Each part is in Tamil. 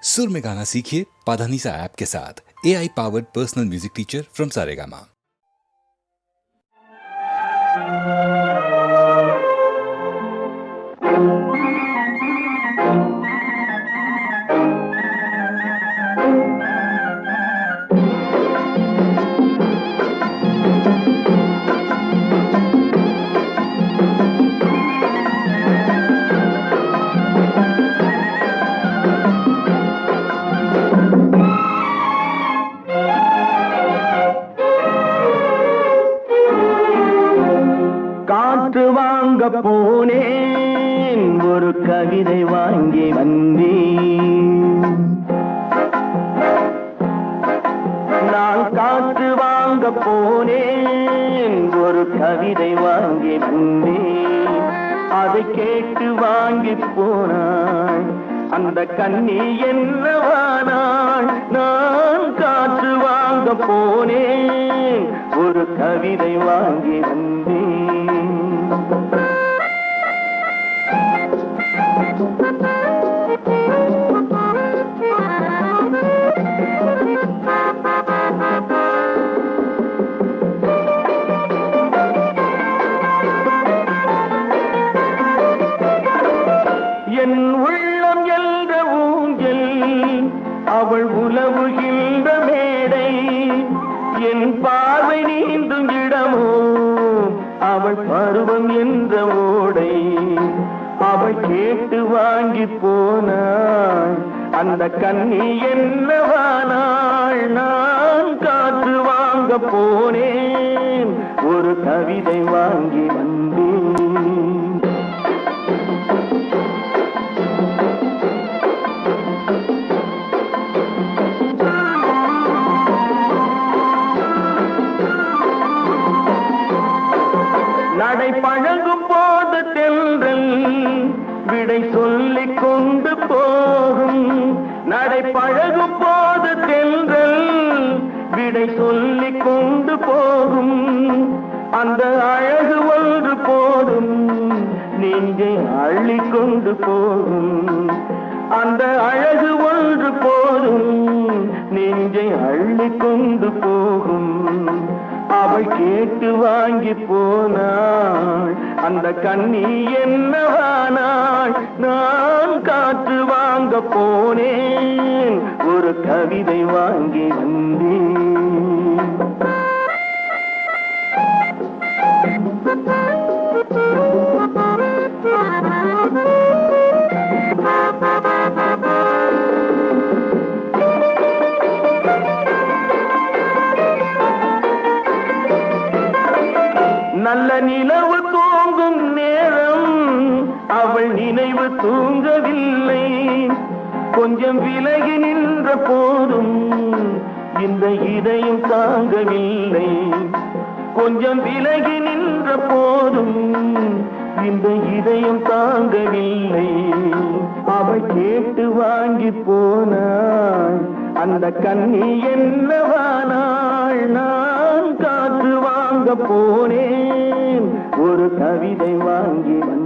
सुर में गाना सीखिए पाधानीसा ऐप के साथ। AI powered personal music teacher from Saregama. போனேன் ஒரு கவிதை வாங்கி வந்தேன். நான் காற்று வாங்க போனேன் ஒரு கவிதை வாங்கி வந்தேன். அதை கேட்டு வாங்கி போனாள் அந்த கண்ணி என்னவானாள். நான் காற்று வாங்க போனேன் ஒரு கவிதை வாங்கி வந்தேன். என் உள்ளம் என்ற ஊஞ்சல் அவள் உலவுகின்ற மேடை. என் பார்வை நீந்தும் இடமோ அவள் பருவம் என்ற ஓடை. அவள் கேட்டு வாங்கி போனாள் அந்த கண்ணி என்னவானாள். நான் காற்று வாங்க போனேன் ஒரு கவிதை வாங்கி வந்தேன். நடை பழகும் போது தென்றல் விடை சொல்லிக் கொண்டு போகும். நடை பழகும் போது தென்றல் விடை சொல்லிக் கொண்டு போகும். அந்த அழகு ஒன்று போதும் நெஞ்சை அள்ளிக் கொண்டு போகும். அந்த அழகு ஒன்று போதும் நெஞ்சை அள்ளிக் கொண்டு போகும். அவள் கேட்டு வாங்கி போனாள் அந்த கண்ணி என்னவானாள். நான் காற்று வாங்க போனேன் ஒரு கவிதை வாங்கி வந்தேன். நல்ல நிலவு தூங்கும் நேரம் அவள் நினைவு தூங்கவில்லை. கொஞ்சம் விலகி நின்ற போதும் இந்த இதயம் தாங்கவில்லை. கொஞ்சம் விலகி நின்ற போதும் இந்த இதயம் தாங்கவில்லை. அவள் கேட்டு வாங்கி போனாள் அந்த கண்ணி என்னவானாள். நான் காற்று வாங்க போனேன் ஒரு கவிதை வாங்கி வந்தேன்.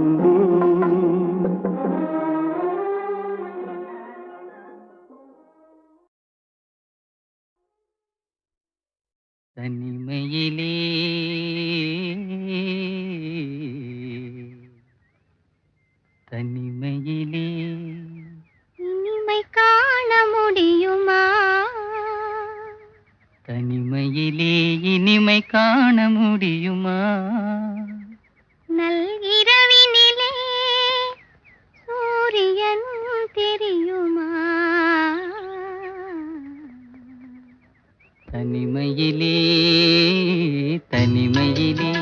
தனிமையிலே தனிமையிலே இனிமை காண முடியுமா? தனிமையிலே இனிமை காண முடியுமா? நல்கிரவினிலே சூரியன் தெரியுமா? தனிமையிலே தனிமையிலே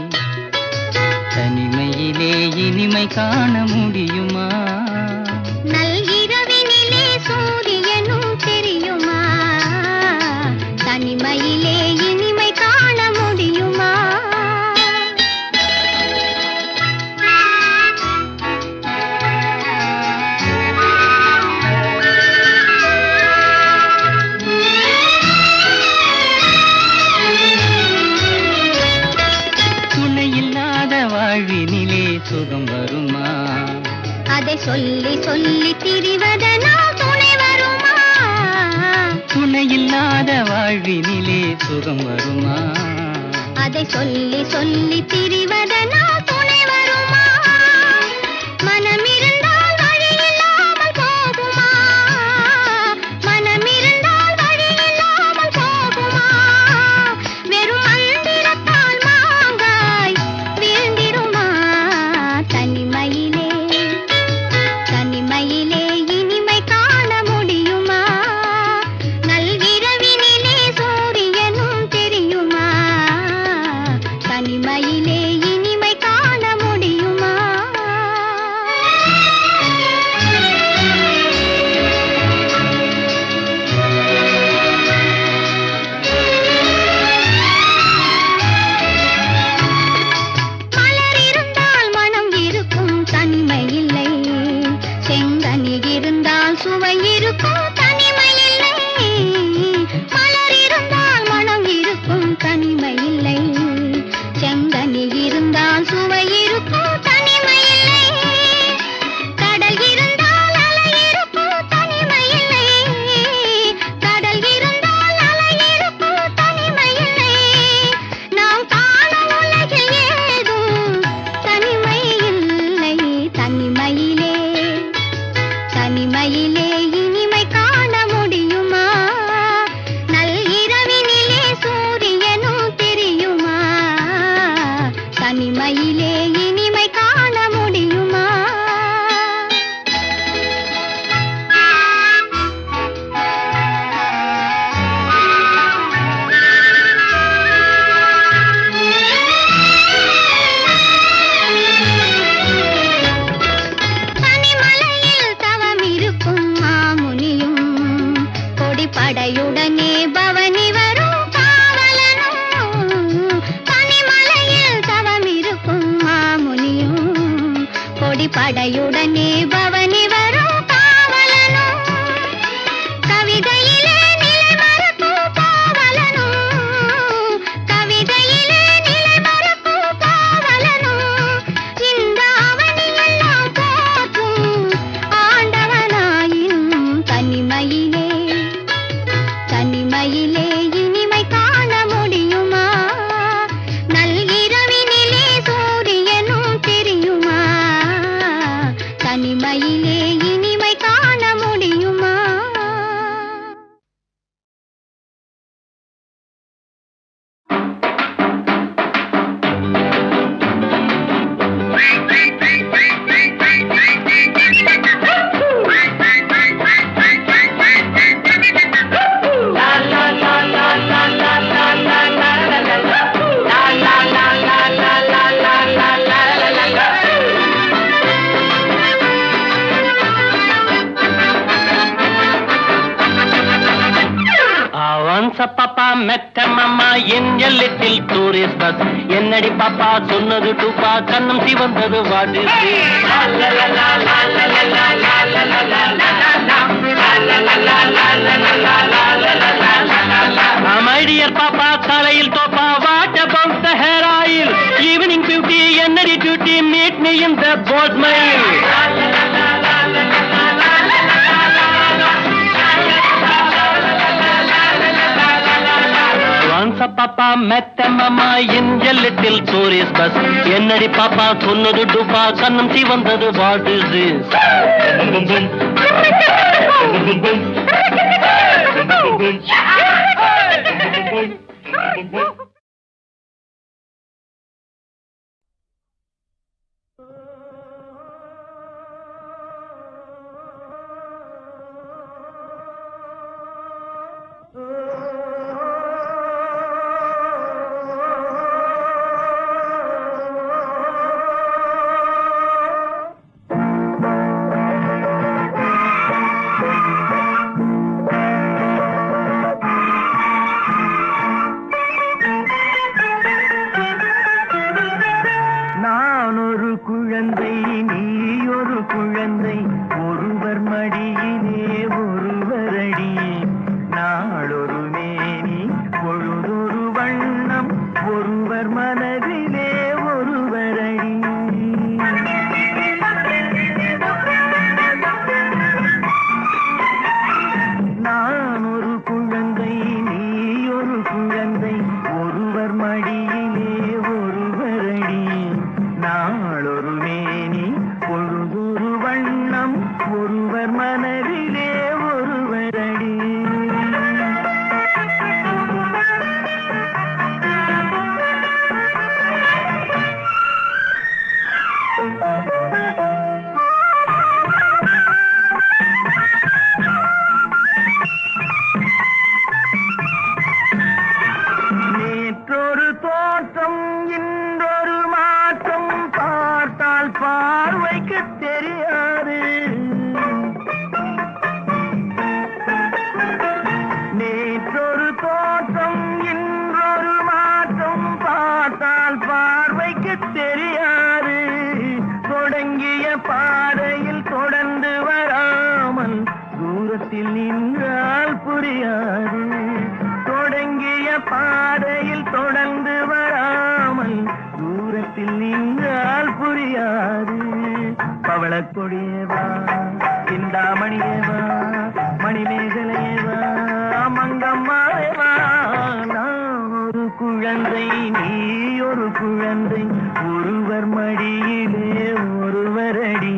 தனிமையிலே இனிமை காண முடியுமா? நல்கிரவினிலே சூரியனும் தெரியுமா? தனிமையிலே இனிமை காண முடியுமா? துணையில்லாத வாழ்வினிலே சுகம் வருமா? அதை சொல்லி சொல்லி திரிவதனால் துணை வருமா? சுகம் வருமா? அதை சொல்லி சொல்லி திரிவதனால் துணை வருமா? மனம் இருந்தால் வழி இல்லாமல் போகுமா? மனம் இருந்தால் வழி இல்லாமல் போகுமா? வெறும் மந்திரத்தால் மாங்காய் வீழ்ந்திடுமா? தனிமையிலே தனிமையிலே இனிமை காண முடியுமா? நல்கிரவினிலே சூரியனும் தெரியுமா? தனிமையிலே இனிமை காண முடியுமா? மலர் இருந்தால் மனம் இருக்கும் தனிமை இல்லை. செங்கனி இருந்தால் சுவை இருக்கும் தனிமை இல்லை. மலர் இருந்தால் மனம் இருக்கும் தனிமை இல்லை. செங்கனி இருந்தால் சுவை இருக்கும் தனிமை இல்லை. கடல் இருந்தால் அலை இருக்கும் தனிமை இல்லை. கடல் இருந்தால் அலை இருக்கும் தனிமை இல்லை. நாம் காணும் உலகில் ஏதும் தனிமை இல்லை. தனிமையிலே தனிமையிலே இனிமை காண முடியுமா? நல்கிரவினிலே சூரியனும் தெரியுமா? தனிமையிலே இனிமை காண முடியுமா? பனிமலையில் தவம் இருக்கும் மாமுனியும் கொடிப்படையுடனே பவனி வரும் காவலனும். பனிமலையில் தவம் இருக்கும் மாமுனியும் கொடிப்படையுடனே பவனி வரும் காவலனும். கவிதையிலே நிலை மறக்கும் காவலனும். கவிதையிலே நிலை மறக்கும் காவலனும். இந்த அவனியெல்லாம் போற்றும் ஆண்டவனாயினும் தனிமையிலே தனிமையிலே இனிமை காண முடியுமா? நல்கிரவினிலே சூரியனும் தெரியுமா? தனிமையிலே இனிமை காண முடியுமா? Once a papa met a mama in a little tourist bus. என்னடி பாப்பா சொன்னது டூப்பா கண்ணம் சிவந்தது வாடு. My dear papa தலையில் தோப்பா what about the hair oil? Evening beauty என்னடி duty meet me in the boat mile. Once a papa met a mama in a little tourist bus. என்னடி பாப்பா சொன்னது டூப்பா கண்ணம் சிவந்தது what is this? நின்றால் புரியாது. தொடங்கிய பாதையில் தொடர்ந்து வராமல் தூரத்தில் நின்றால் புரியாது. பவளக்கொடியேவா, சிந்தாமணியேவா, மணிமேகலையேவா, மங்கம்மாவேவா. நான் ஒரு குழந்தை, நீ ஒரு குழந்தை, ஒருவர் மடியிலே ஒருவரடி.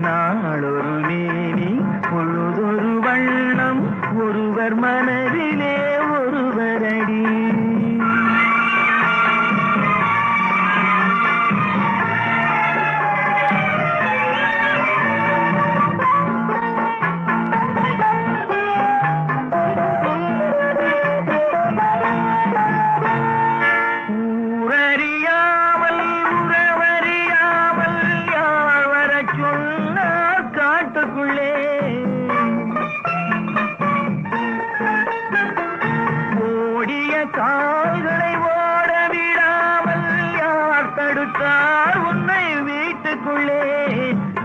நாளொரு மேனி பொழுதொரு வண்ணம், ஒருவர் மனதிலே ஒருவரடி. கால்களை ஓட விடாமல் யார் தடுத்தார் உன்னை வீட்டுக்குள்ளே?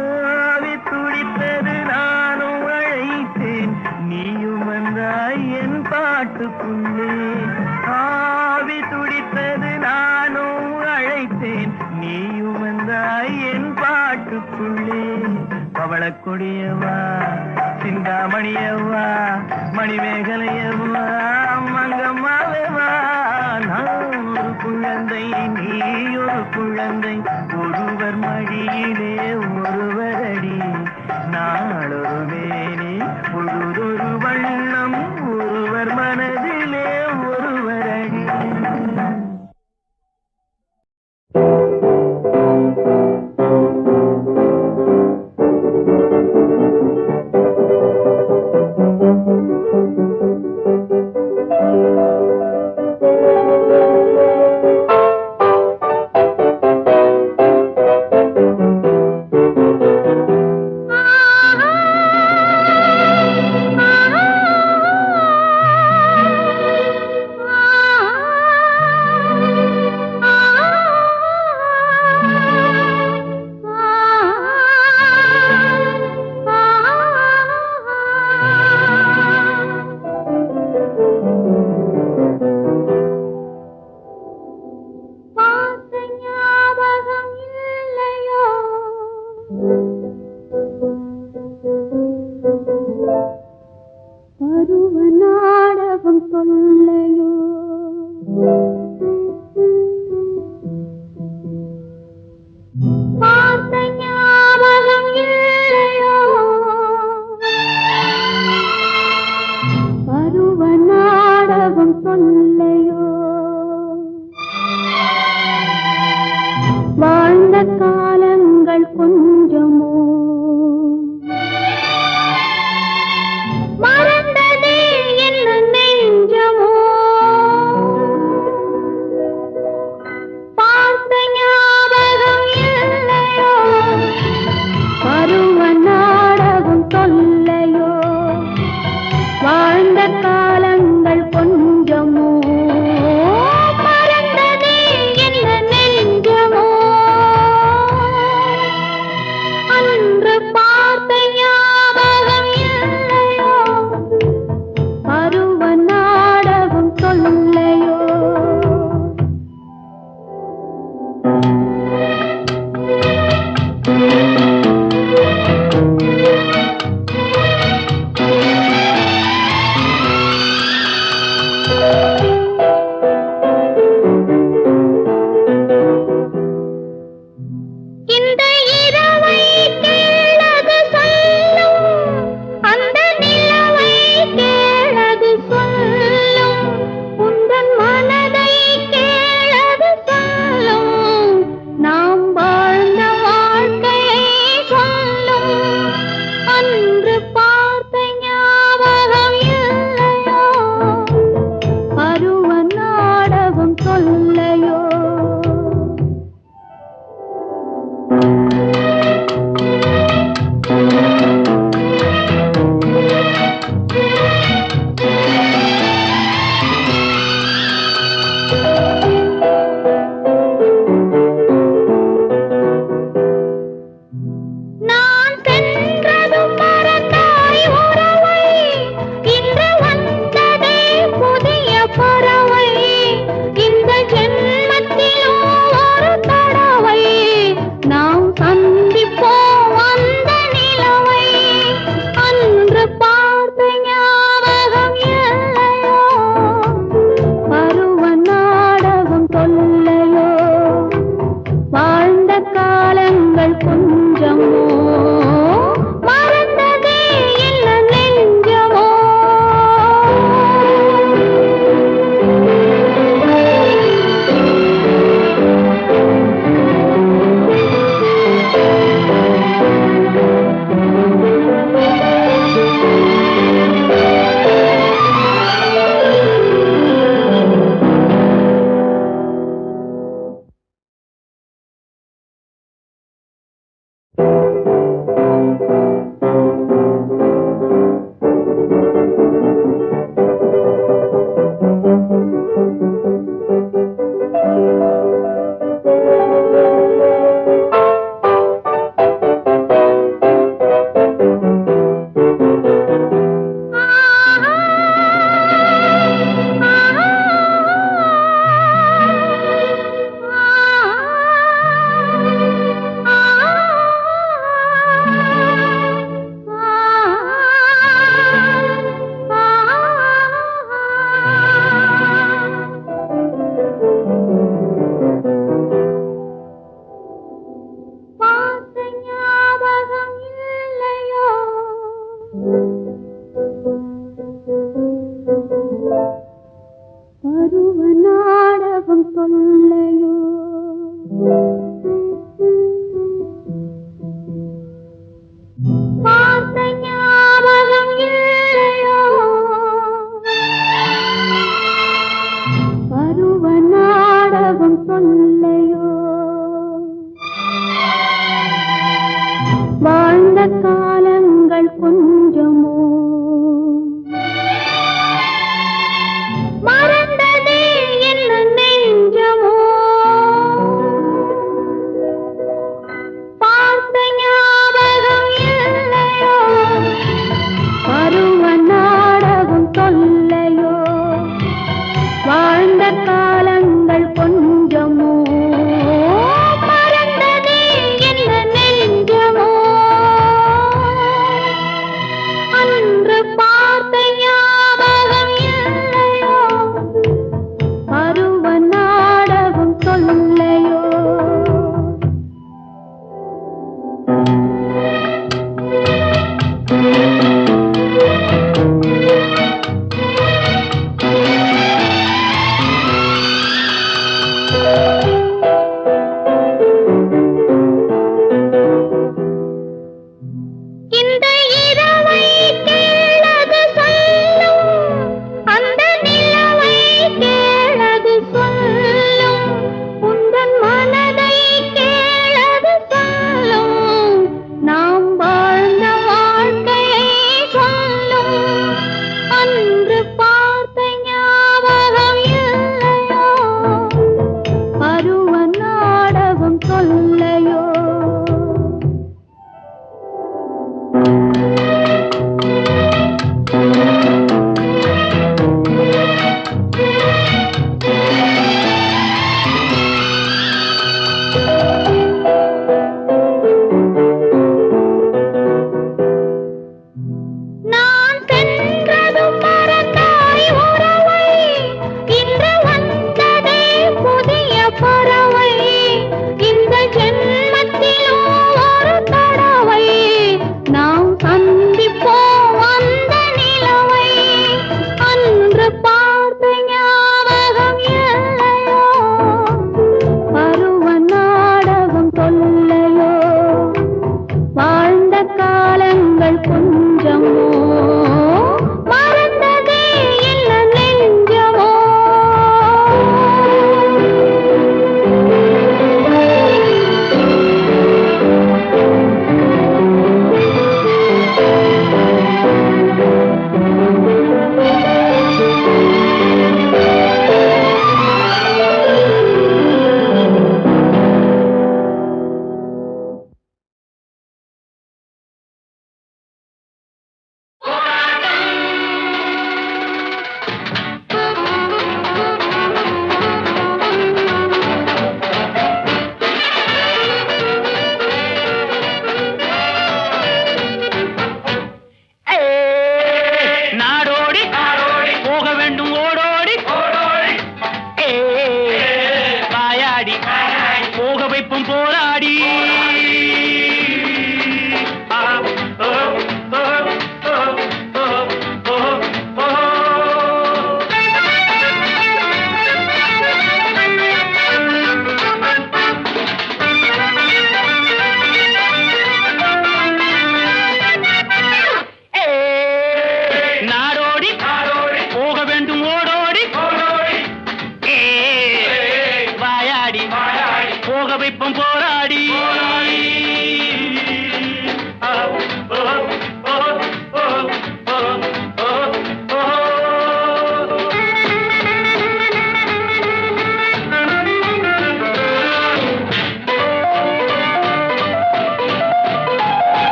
ஆவி துடித்தது நானும் அழைத்தேன், நீயும் வந்தாய் என் பாட்டுக்குள்ளே. ஆவி துடித்தது நானும் அழைத்தேன், நீயும் வந்தாய் என் பாட்டுக்குள்ளே. பவளக்கொடியவா, சிந்தாமணியவா, மணிமேகலையவா, மங்கம்மாவேவா. நான் ஒரு குழந்தை, நீ ஒரு குழந்தை, ஒருவர் மடியிலே ஒருவரடி. நாளொரு மேனி பொழுதொரு வண்ணம், ஒருவர் மனதிலே ஒருவரடி.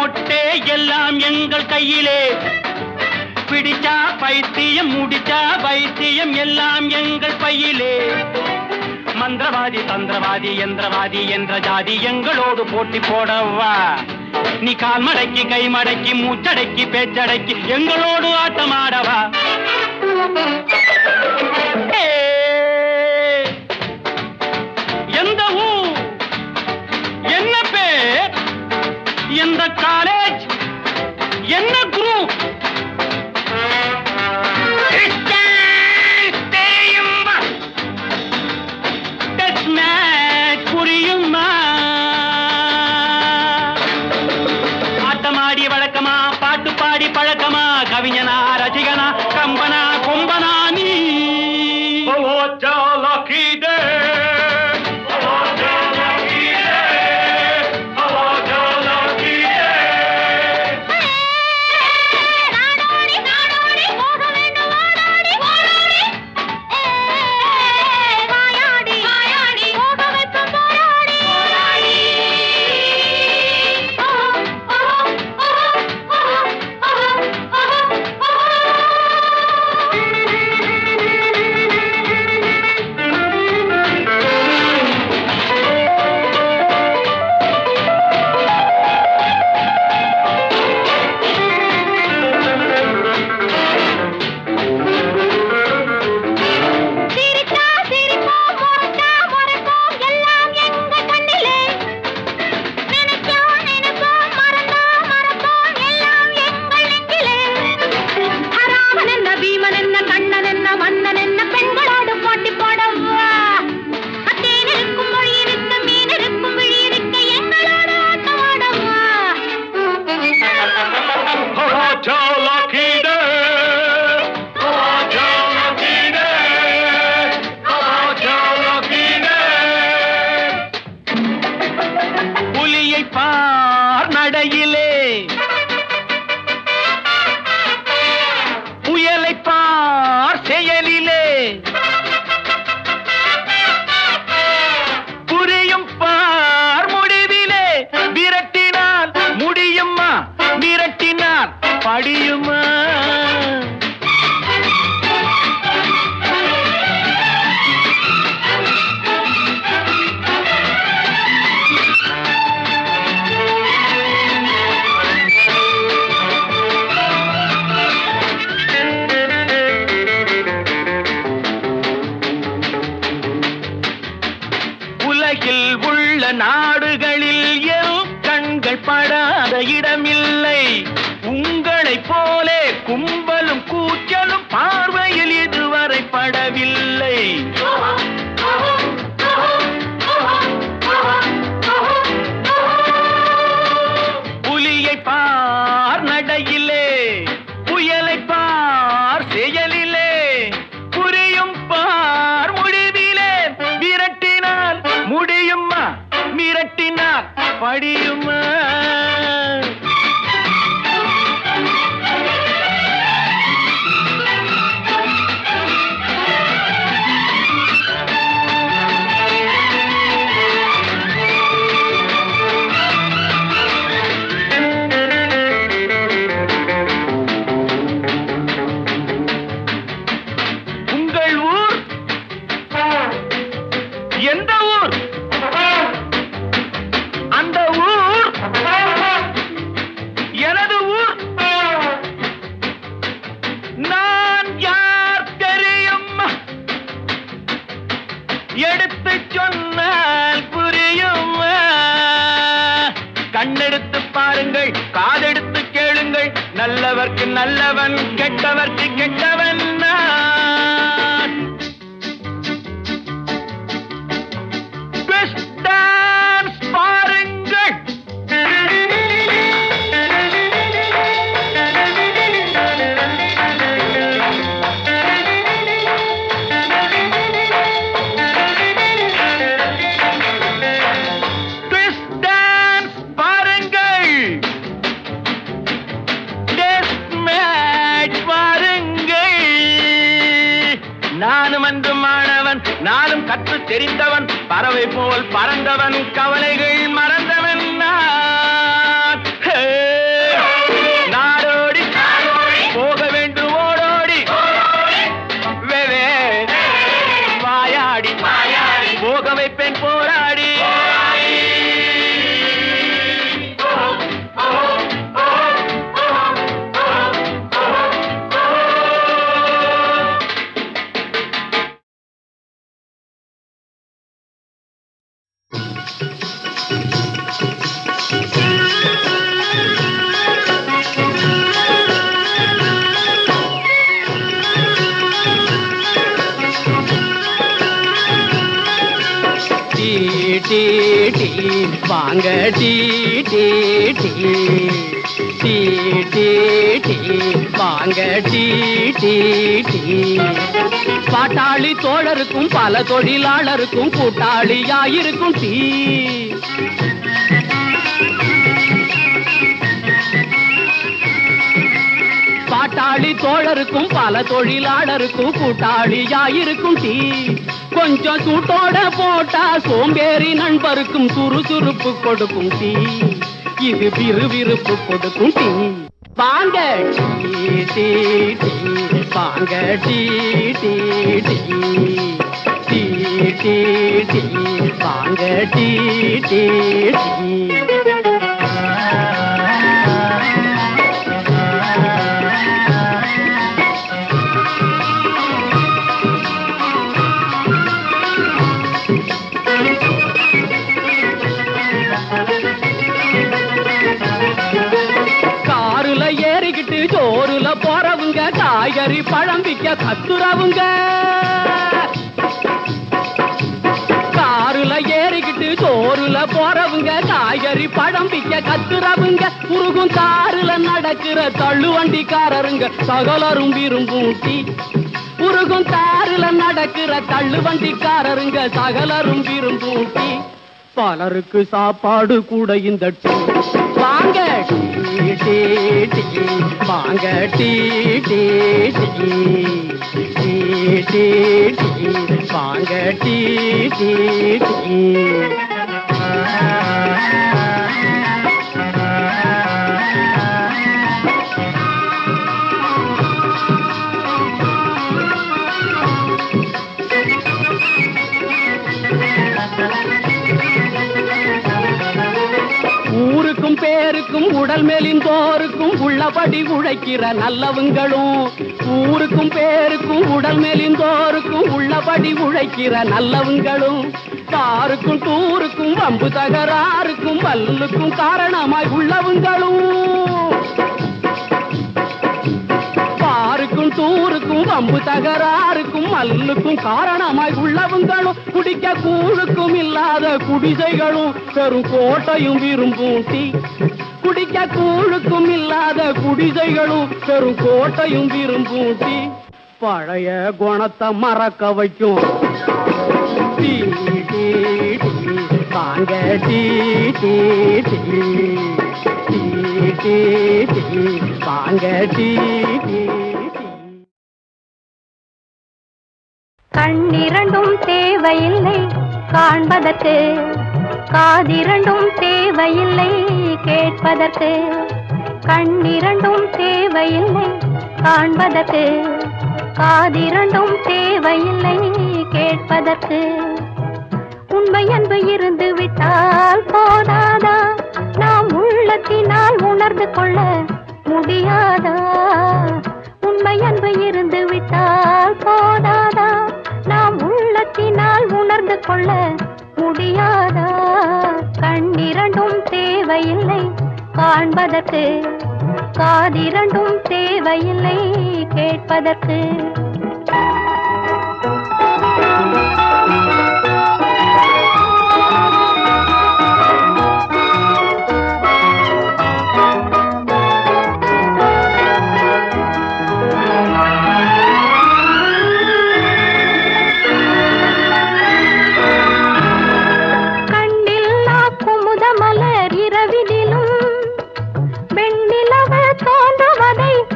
நோட்டே எல்லாம் எங்கள் கையிலே, பிடிச்சா பைத்தியம் முடிச்சா பைத்தியம் எல்லாம் எங்கள் பையிலே. மந்திரவாதி தந்திரவாதி யந்திரவாதி என்ற ஜாதி எங்களோடு போட்டி போடவா, நீ கால் மடக்கி கை மடக்கி மூச்சடக்கி பேச்சடக்கி எங்களோடு ஆட்டமாடவா. எந்த ஊர், என்ன பேர், எந்த காலேஜ், என்ன குரூப், புரியுமா? ஆட்டமாடி வழக்கமா, பாட்டு பாடி பழக்கமா, கவிஞனா ரசிகனா கம்பனா கொம்பனா நீ? படியுமா? உலகில் உள்ள நாடுகளில் என் கண்கள் படாத இடமில்லை. உங்களை போலே கும்பலும் கூச்சலும் பார்வையில் இதுவரை படவில்லை. புலியை பார் நடையிலே, புயலை பார் செயலிலே, புரியும் பார் முடிவிலே. விரட்டினால் முடியுமா, மிரட்டினால் படியுமா? எந்த ஊர்? அந்த ஊர் எனது ஊர். நான் யார் தெரியும்? எடுத்து சொன்னால் புரியும். கண்ணெடுத்து பாருங்கள், காதெடுத்து கேளுங்கள். நல்லவர்க்கு நல்லவன், கெட்டவர்க்கு கெட்டவன் நான். நானும் அன்று மாணவன், நானும் கற்று தெரிந்தவன், பறவை போல் பறந்தவன், கவலைகள் மறந்தவன் நான். போக வைப்பேன் போராடி. டீ டீ வாங்க tea tea tea tea tea tea வாங்க டீ டீ டீ. பாட்டாளி தோழருக்கும் பல தொழிலாளருக்கும் கூட்டாளியாயிருக்கும் டீ. பாட்டாளி தோழருக்கும் பல தொழிலாளருக்கும் கூட்டாளியாயிருக்கும் டீ. கொஞ்சம் சூட்டோட போட்டா சோம்பேறி நண்பருக்கும் சுறுசுறுப்பு கொடுக்கும் டீ. இது விறுவிறுப்பு கொடுக்கும் டீ. வாங்க டீ டீ டீ வாங்க tea tea tea tea tea tea வாங்க டீ டீ டீ. ஜோருல போறவுங்க காய்கறி பழம் விக்க கத்துறவுங்க. காருல ஏறிக்கிட்டு ஜோருல போறவுங்க காய்கறி பழம் விக்க கத்துறவுங்க. உருகும் காருல நடக்கிற தள்ளுவண்டிக்காரருங்க சகலரும் விரும்பும் டீ. உருகும் காருல நடக்கிற தள்ளுவண்டிக்காரருங்க சகலரும் விரும்பும் டீ. பலருக்கு சாப்பாடு கூட இந்த டீ. வாங்க டீ டீ டீ வாங்க tea tea tea tea tea tea வாங்க டீ டீ டீ. ஊருக்கும் பேருக்கும் உடல் மெலிந்தோருக்கும் உள்ளபடி உழைக்கிற நல்லவங்களும். ஊருக்கும் பேருக்கும் உடல் மெலிந்தோருக்கும் உள்ளபடி உழைக்கிற நல்லவங்களும். காருக்கும் டூருக்கும் வம்பு தகராறுக்கும் வல்லுக்கும் காரணமாய் உள்ளவங்களும். பாருக்கும் டூருக்கும் வம்பு தகராறுக்கும் மல்லுக்கும் காரணமாய் உள்ளவங்களும். குடிக்க கூழுக்கும் இல்லாத குடிசைகளும் பெரும் கோட்டையும் விரும்பும் டீ. குடிக்க கூழுக்கும் இல்லாத குடிசைகளும் பெரும் கோட்டையும் விரும்பும் டீ. பழைய குணத்தை மறக்க வைக்கும் டீ டீ டீ வாங்க tea tea tea tea tea tea வாங்க டீ டீ. கண்ணிரண்டும் தேவையில்லை காண்பதற்கு, காதிரண்டும் தேவையில்லை கேட்பதற்கு. கண்ணிரண்டும் தேவையில்லை காண்பதற்கு, காதிரண்டும் தேவையில்லை கேட்பதற்கு. உண்மை அன்பு இருந்து விட்டால் போதாதா, நாம் உள்ளத்தினால் உணர்ந்து கொள்ள முடியாதா? உண்மை அன்பு இருந்து விட்டால் போதாதா, நாம் உள்ளத்தினால் உணர்ந்து கொள்ள முடியாதா? கண்ணிரண்டும் தேவையில்லை காண்பதற்கு, காதிரண்டும் தேவையில்லை கேட்பதற்கு.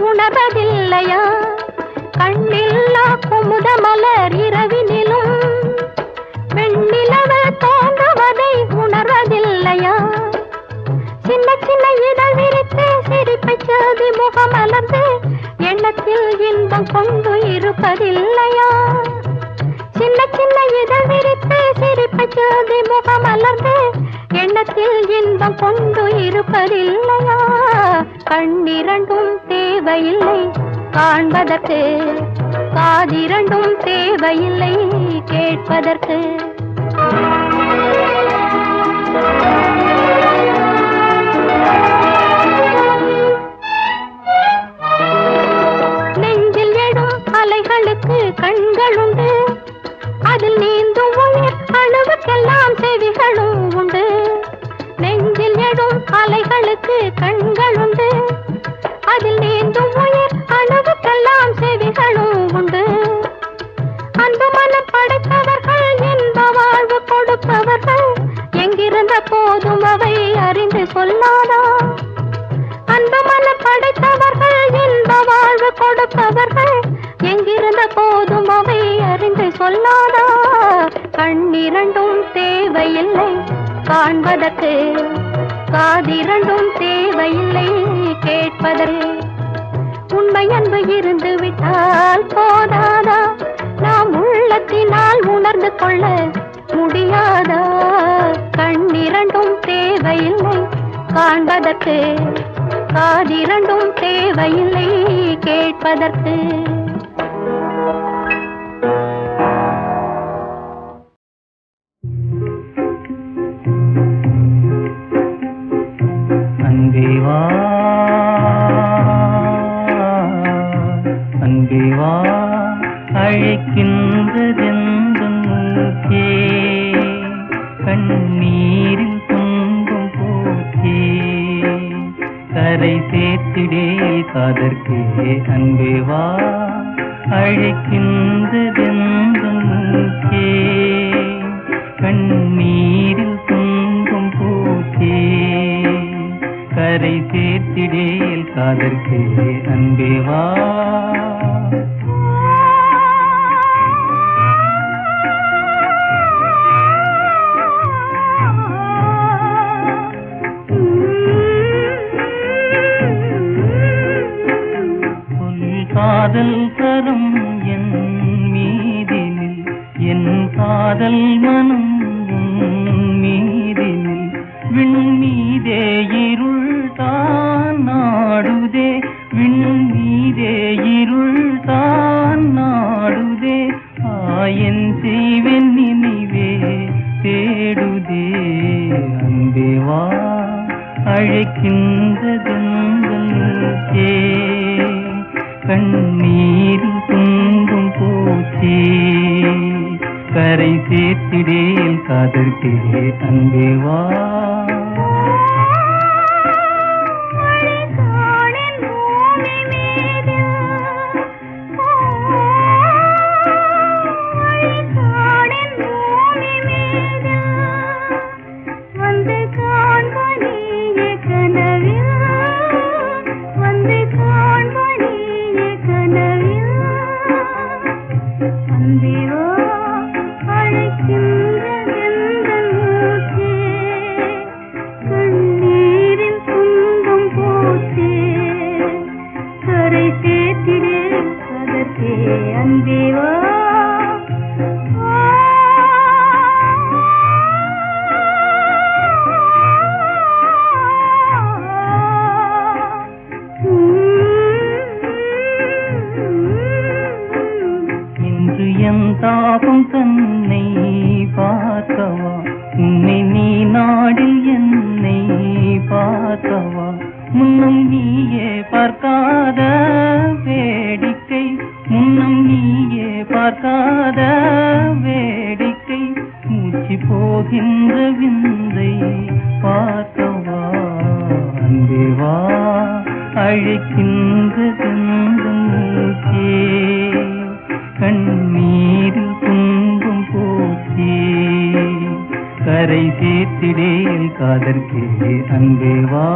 உணர்வதில்லையா? கண்ணில்லா குமுத மலர் இரவினிலும் வெண்ணிலவ தோன்றுவதை உணர்வதில்லையா? சின்ன சின்ன இதழ் விரித்து சிரிப்பை சோதி முகமலர்ந்து எண்ணத்தில் இன்பம் கொண்டு இருப்பதில்லையா? சின்ன சின்ன இதழ் விரித்து சிரிப்பை முகமலர்ந்து எண்ணத்தில் இன்பம் கொண்டு இருப்பதில்லையா? கண்ணிரண்டும் தேவையில்லை காண்பதற்கு, காதிரண்டும் தேவையில்லை கேட்பதற்கு. நெஞ்சில் எடும் அலைகளுக்கு கண்களுண்டு, அதில் நீந்தும் உயிர் அணுவுக்கெல்லாம் செவிகளும் உண்டு. நெஞ்சில் எடும் அலைகளுக்கு கண்களுண்டு, அதில் நீந்தும் உயிர் அணுவுக்கெல்லாம் செவிகளும் உண்டு. அன்பு மனம் படைத்தவர்கள் இன்ப வாழ்வு கொடுப்பவர்கள் எங்கிருந்த போதும் அவை அறிந்து சொல்லாதா? அன்பு மனம் படைத்தவர்கள் இன்ப வாழ்வு கொடுப்பவர்கள் எங்கிருந்த போதும் அவை அறிந்து சொல்லாதா? கண்ணிரண்டும் தேவையில்லை காண்பதற்கு, காதிரண்டும் தேவையில்லை கேட்பதற்கு. உண்மை அன்பு இருந்து விட்டால் போதாதா? நாம் உள்ளத்தினால் உணர்ந்து கொள்ள முடியாதா? கண்ணிரண்டும் தேவையில்லை காண்பதற்கு, காதிரண்டும் தேவையில்லை கேட்பதற்கு. அன்பேவா அன்பேவா அழைக்கின்றதெந்தன் மூச்சே, கண்ணீரில் துன்பம் போச்சே, கரை சேர்த்திடே காதற்கே. அன்பேவா அழைக்கின்றதெந்தன் மூச்சே, கண்ணீரில் துன்பம் போச்சே, கரை சேர்த்திடேல் காதற்கே. அன்பேவா காதல் தரும் என் மீதினில், என் காதல் மனம் மீதினில், விண்மீதே இருள் தான் நாடுதே, விண்மீதே இருள் தான் நாடுதே, ஆயன் செய்வன் நினைவே தேடுதே. அன்பேவா அழைக்கின்றதே, கண்ணீரில் துன்பம் போச்சே, கரை சேர்த்திடேல் காதற்கே. அன்பேவா தாபம் தன்னை பார்க்கவா, உன்னை நீ நாடில் என்னை பார்க்கவா, முன்னும் நீயே பார்க்காத வேடிக்கை, முன்னும் நீயே பார்க்காத வேடிக்கை, மூச்சு போகின்ற விந்தை பார்க்கவா. அன்பேவா அழைக்கின்றதெந்தன் மூச்சே, கண்ணீரில் துன்பம் போச்சே, கரை சேர்த்திடேல் காதற்கே. அன்பேவா